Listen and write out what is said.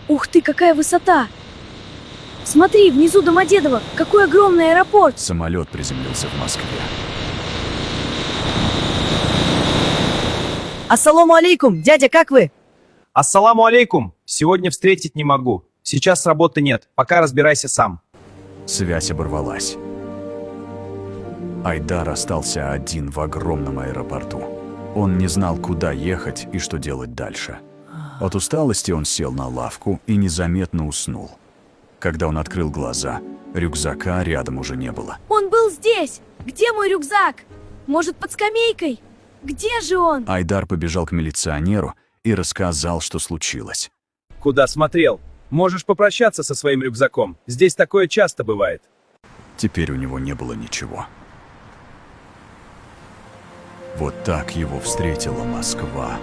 Ух ты, какая высота! Смотри, внизу Домодедово, какой огромный аэропорт! Самолет приземлился в Москве. Ассаламу алейкум, дядя, как вы? Ассаламу алейкум. Сегодня встретить не могу. Сейчас работы нет. Пока разбирайся сам. Связь оборвалась. Айдар остался один в огромном аэропорту. Он не знал, куда ехать и что делать дальше. От усталости он сел на лавку и незаметно уснул. Когда он открыл глаза, рюкзака рядом уже не было. Он был здесь! Где мой рюкзак? Может, под скамейкой? Где же он? Айдар побежал к милиционеру и рассказал, что случилось. Куда смотрел? Можешь попрощаться со своим рюкзаком. Здесь такое часто бывает. Теперь у него не было ничего. Вот так его встретила Москва.